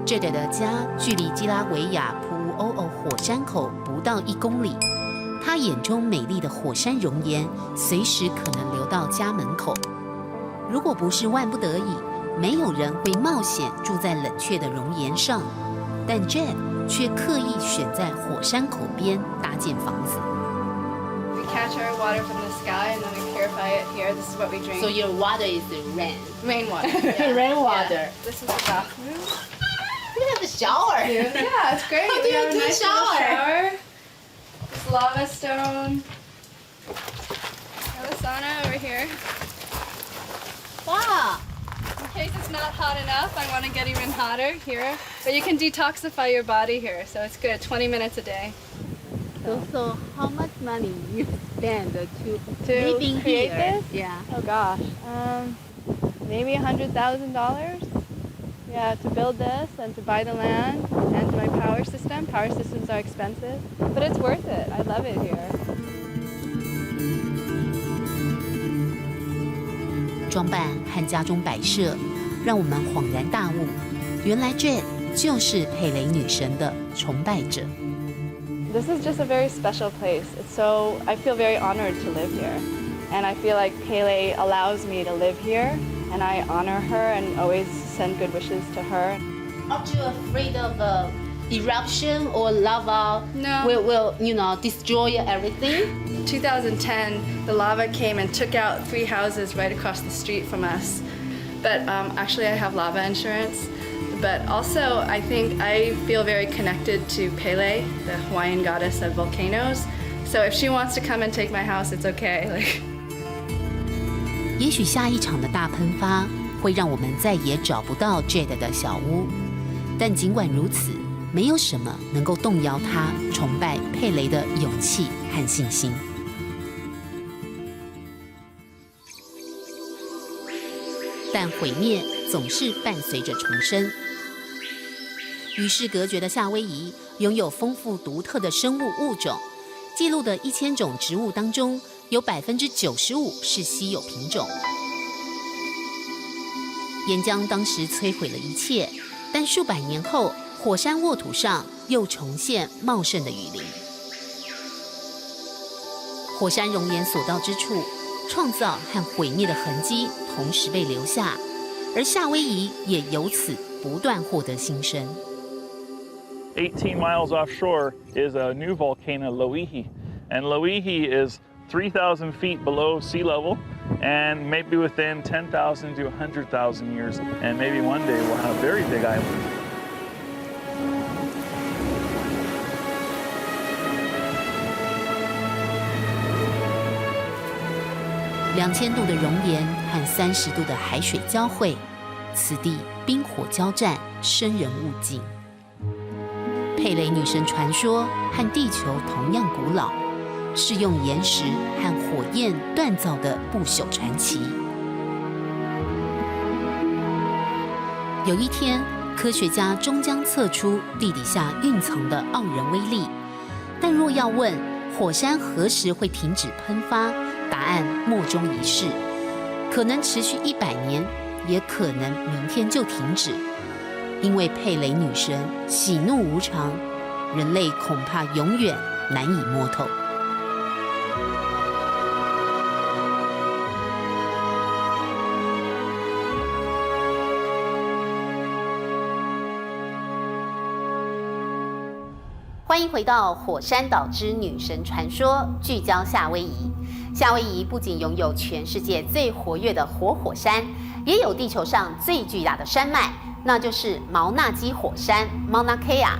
Jade 的家距离基拉维亚普乌欧欧火山口不到1公里，他眼中美丽的火山熔岩随时可能流到家门口。如果不是万不得已，没有人会冒险住在冷却的熔岩上，但 Jade 却刻意选在火山口边搭建房子。We catch our water from the sky and then we purify it here. This is what we drink. So your water is rain. Rainwater. Yeah. Rainwater. Yeah. This is the bathroom. You have a shower. Yeah, it's great. How do We you have a do nice shower? little shower. This lava stone. We have a sauna over here. Wow. In case it's not hot enough, I want to get even hotter here. But you can detoxify your body here, so it's good. 20 minutes a day. So how much money you spend to living create here? this? Yeah. Oh gosh, maybe $100,000. Yeah, to build this and to buy the land and my power system. Power systems are expensive, but it's worth it. I love it here. 装扮和家中摆设，让我们恍然大悟，原来 Jade 就是佩雷女神的崇拜者。This is just a very special place. I feel very honored to live here. And I feel like Pele allows me to live here, and I honor her and always send good wishes to her. Aren't you afraid of eruption or lava? No. Will destroy everything? 2010, the lava came and took out 3 houses right across the street from us. But actually I have lava insurance. But also I think I feel very connected to Pele, the Hawaiian goddess of volcanoes. So if she wants to come and take my house, it's okay. 也许下一场的大喷发会让我们再也找不到 Jade 的小屋，但尽管如此，没有什么能够动摇他崇拜佩雷的勇气和信心。但毁灭总是伴随着重生。与世隔绝的夏威夷拥有丰富独特的生物物种，记录的1000种植物当中，有95%是稀有品种。岩浆当时摧毁了一切，但数百年后，火山沃土上又重现茂盛的雨林。火山熔岩所到之处，创造和毁灭的痕迹同时被留下，而夏威夷也由此不断获得新生。18 miles offshore is a new volcano, Loihi. And Loihi is 3,000 feet below sea level and maybe within 10,000 to 100,000 years. And maybe one day we'll have a very big island. 2000度的熔岩和30度的海水交汇，此地冰火交战，生人勿近。佩雷女神传说和地球同样古老，是用岩石和火焰锻造的不朽传奇。有一天，科学家终将测出地底下蕴藏的傲人威力，但若要问火山何时会停止喷发，答案莫衷一是，可能持续100年，也可能明天就停止。因为佩雷女神喜怒无常，人类恐怕永远难以摸透。欢迎回到《火山岛之女神传说》，聚焦夏威夷。夏威夷不仅拥有全世界最活跃的活火山，也有地球上最巨大的山脉，那就是毛纳基火山 （Mauna Kea）。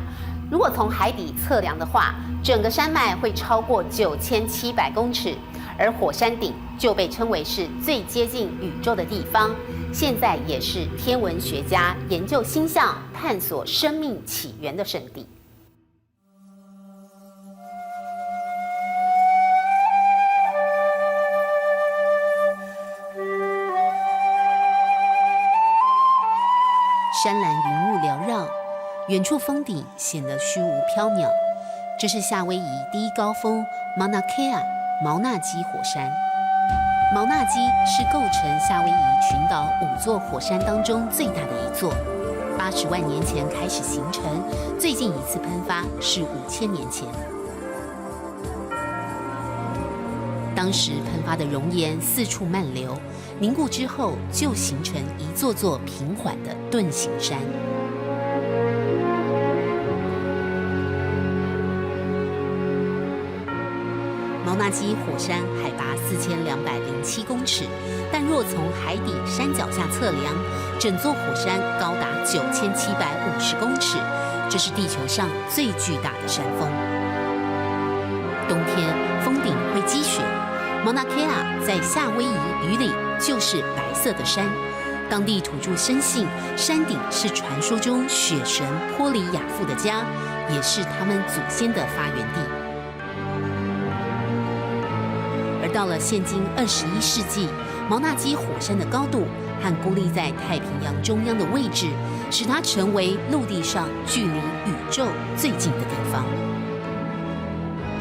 如果从海底测量的话，整个山脉会超过9700公尺，而火山顶就被称为是最接近宇宙的地方，现在也是天文学家研究星象、探索生命起源的圣地。山岚云雾缭绕，远处峰顶显得虚无缥缈。这是夏威夷第一高峰 Mauna Kea 毛纳基火山。毛纳基是构成夏威夷群岛5座火山当中最大的一座80万年前开始形成，最近一次喷发是5000年前。当时喷发的熔岩四处漫流，凝固之后就形成一座座平缓的盾形山。毛纳基火山海拔4207公尺，但若从海底山脚下测量，整座火山高达9750公尺，这是地球上最巨大的山峰。冬天峰顶会积雪，毛纳 Kea 在夏威夷语里就是白色的山。当地土著深信山顶是传说中雪神波里亚夫的家，也是他们祖先的发源地。而到了现今21世纪，毛纳基火山的高度和孤立在太平洋中央的位置，使它成为陆地上距离宇宙最近的地方。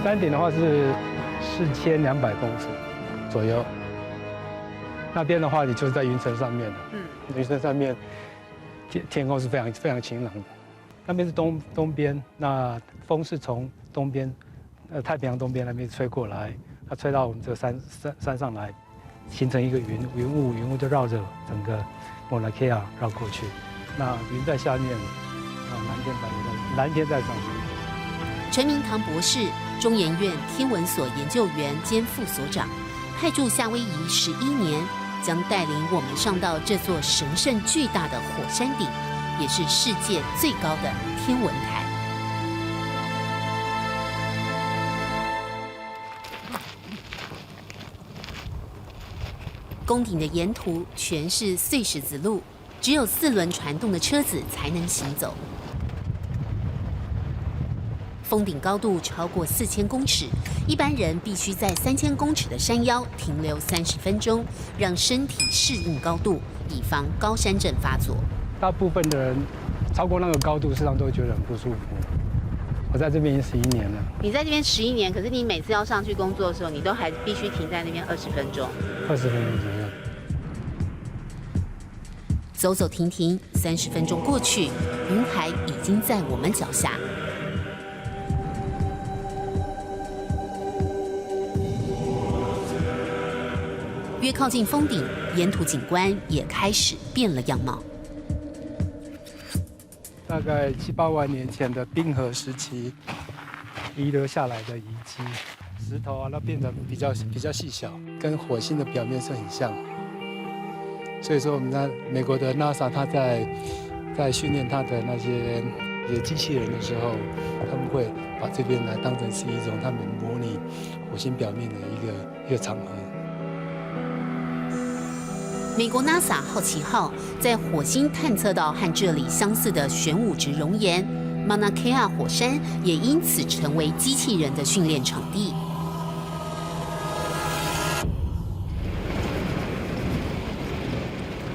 山顶的话是4200公尺左右，那边的话你就是在云层上面的，云层上面天空是非常晴朗的。那边是东边，那风是从东边，太平洋东边那边吹过来。它吹到我们这个山上来，形成一个云雾就绕着整个莫纳 Kea 绕过去。那云在下面，蓝天在上面。陈明堂博士，中研院天文所研究员兼副所长，派驻夏威夷11年，将带领我们上到这座神圣巨大的火山顶，也是世界最高的天文台。宫顶的沿途全是碎石子路，只有4轮传动的车子才能行走。峰顶高度超过4000公尺，一般人必须在3000公尺的山腰停留30分钟，让身体适应高度，以防高山症发作。大部分的人超过那个高度，事实上都会觉得很不舒服。我在这边已经11年了。你在这边11年，可是你每次要上去工作的时候，你都还必须停在那边20分钟。20分钟左右。走走停停，30分钟过去，云海已经在我们脚下。越靠近峰顶，沿途景观也开始变了样貌。大概7、8万年前的冰河时期遗留下来的遗迹，石头啊，它变得比较细小，跟火星的表面是很像。所以说，我们在美国的 NASA， 它在训练它的那些机器人的时候，他们会把这边来当成是一种他们模拟火星表面的一个场合。美国 NASA 好奇号在火星探测到和这里相似的玄武质熔岩，Mauna Kea 火山也因此成为机器人的训练场地。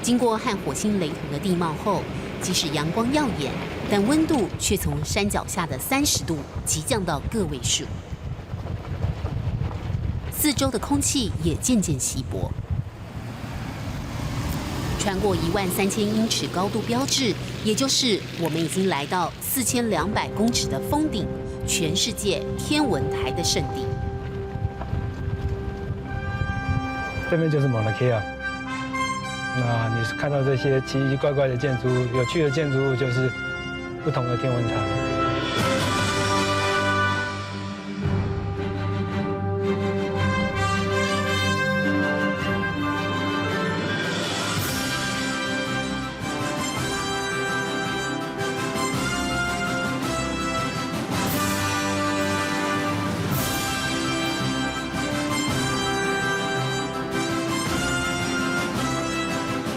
经过和火星雷同的地貌后，即使阳光耀眼，但温度却从山脚下的30度急降到个位数，四周的空气也渐渐稀薄。穿过13000英尺高度标志，也就是我们已经来到4200公尺的峰顶，全世界天文台的圣地。这边就是 Mauna Kea。那你看到这些奇奇怪怪的建筑物，有趣的建筑物就是不同的天文台。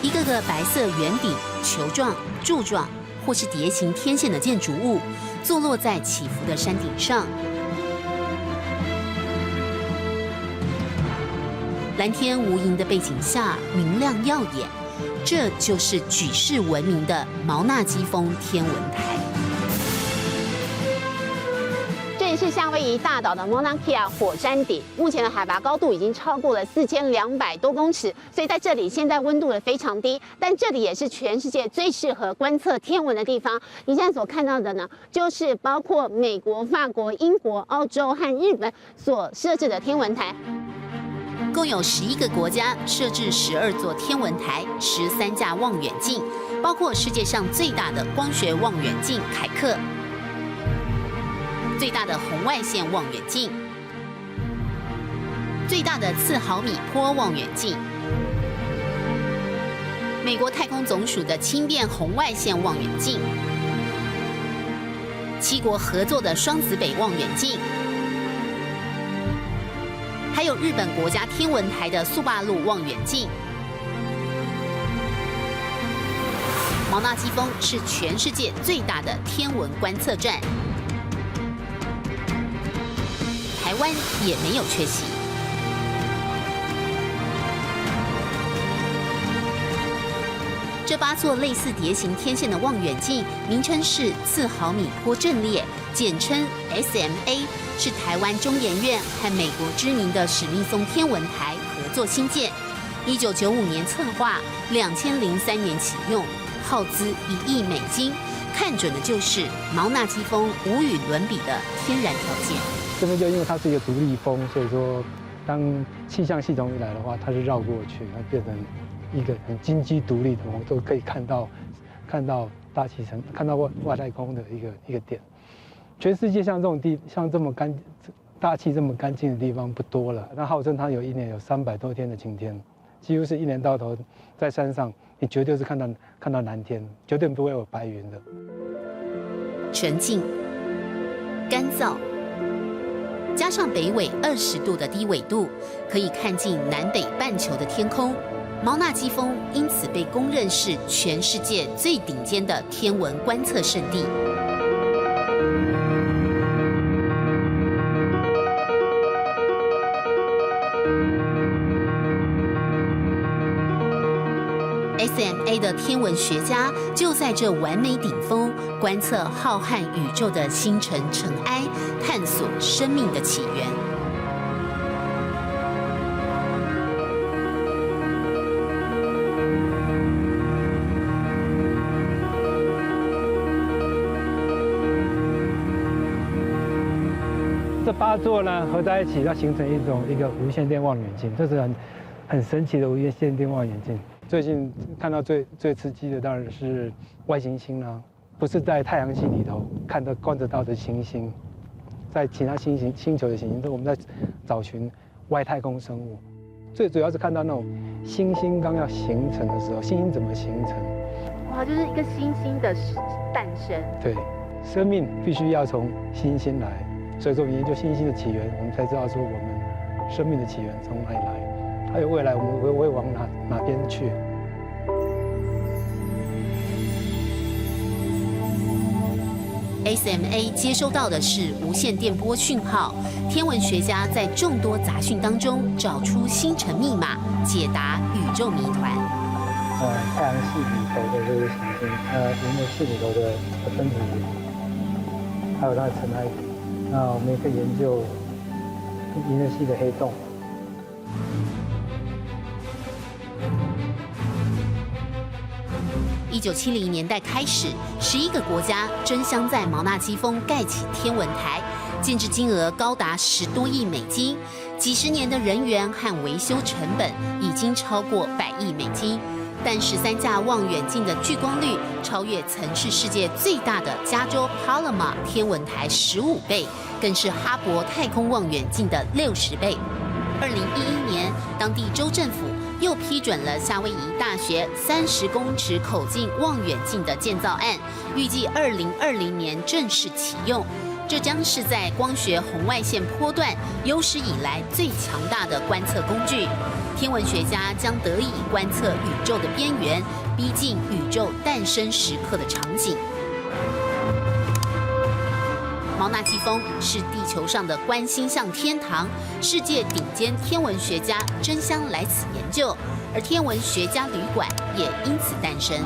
一个个白色圆顶、球状、柱状或是蝶形天线的建筑物，坐落在起伏的山顶上。蓝天无垠的背景下，明亮耀眼。这就是举世闻名的毛纳基峰天文台。这里是夏威夷大岛的 Mauna Kea 火山顶，目前的海拔高度已经超过了4200多公尺，所以在这里现在温度也非常低，但这里也是全世界最适合观测天文的地方。你现在所看到的呢，就是包括美国、法国、英国、澳洲和日本所设置的天文台。共有11个国家设置12座天文台、13架望远镜，包括世界上最大的光学望远镜凯克。最大的红外线望远镜，最大的次毫米波望远镜，美国太空总署的轻便红外线望远镜，7国合作的双子北望远镜，还有日本国家天文台的速霸陆望远镜。毛纳基峰是全世界最大的天文观测站。台湾也没有缺席。这8座类似碟形天线的望远镜，名称是次毫米波阵列，简称 SMA， 是台湾中研院和美国知名的史密松天文台合作兴建。1995年策划，2003年启用，耗资1亿美金，看准的就是毛纳基峰无与伦比的天然条件。这边就因为它是一个独立峰，所以说当气象系统一来的话，它是绕过去，它变成一个很金鸡独立的，我们都可以看到大气层，看到外太空的一个点。全世界像这么大气这么干净的地方不多了。那号称它有1年有300多天的晴天，几乎是一年到头在山上，你绝对是看到蓝天，绝对不会有白云的。纯净、干燥。加上北纬20度的低纬度，可以看尽南北半球的天空。毛纳基峰因此被公认是全世界最顶尖的天文观测圣地。SMA 的天文学家就在这完美顶峰观测浩瀚宇宙的星辰尘埃，探索生命的起源。这8座呢合在一起，要形成一个无线电望远镜，这是很神奇的无线电望远镜。最近看到最刺激的当然是外行星啦，不是在太阳系里头观测到的行星，在其他星球的行星，我们在找寻外太空生物。最主要是看到那种星星刚要形成的时候，星星怎么形成？哇，就是一个星星的诞生。对，生命必须要从星星来，所以说我们研究星星的起源，我们才知道说我们生命的起源从哪里来。还有未来我们会往哪边去？SMA 接收到的是无线电波讯号，天文学家在众多杂讯当中找出星辰密码，解答宇宙谜团。太阳系里头的这些行星，银河系里头的分子，还有它的尘埃，那我们也可以研究银河系的黑洞。1970年代开始，11个国家争相在毛纳基峰盖起天文台，建制金额高达10多亿美金，几十年的人员和维修成本已经超过100亿美金。但13架望远镜的聚光率超越曾是世界最大的加州帕拉马天文台15倍，更是哈勃太空望远镜的60倍。2011年，当地州政府又批准了夏威夷大学30公尺口径望远镜的建造案，预计2020年正式启用。这将是在光学红外线波段有史以来最强大的观测工具。天文学家将得以观测宇宙的边缘，逼近宇宙诞生时刻的场景。毛纳基峰是地球上的观星象天堂，世界顶尖天文学家争相来此研究，而天文学家旅馆也因此诞生。